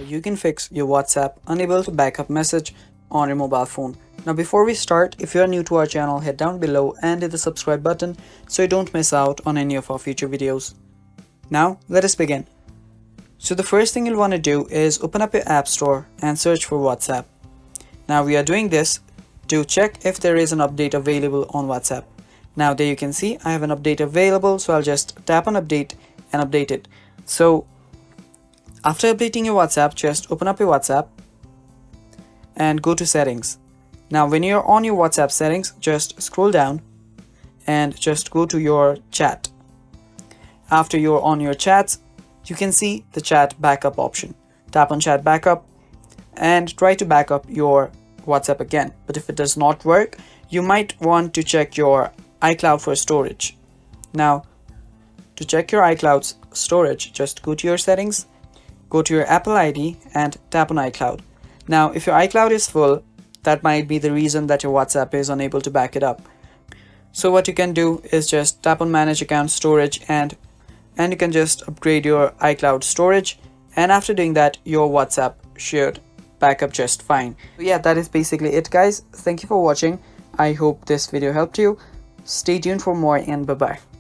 You can fix your WhatsApp unable to backup message on your mobile phone. Now before we start, if you are new to our channel, head down below and hit the subscribe button so you don't miss out on any of our future videos. Now let us begin. So the first thing you'll want to do is open up your app store and search for WhatsApp. Now we are doing this to check if there is an update available on WhatsApp. Now there you can see I have an update available, so I'll just tap on update and update it. So after updating your WhatsApp, just open up your WhatsApp and go to settings. Now when you're on your WhatsApp settings, just scroll down and just go to your chat. After you're on your chats, you can see the chat backup option. Tap on chat backup and try to back up your WhatsApp again. But if it does not work, you might want to check your iCloud for storage. Now to check your iCloud's storage, just go to your settings, go to your Apple ID and tap on iCloud. Now if your iCloud is full, that might be the reason that your WhatsApp is unable to back it up. So what you can do is just tap on manage account storage and you can just upgrade your iCloud storage, and after doing that your WhatsApp should back up just fine. So yeah, that is basically it guys. Thank you for watching. I hope this video helped you. Stay tuned for more and bye bye.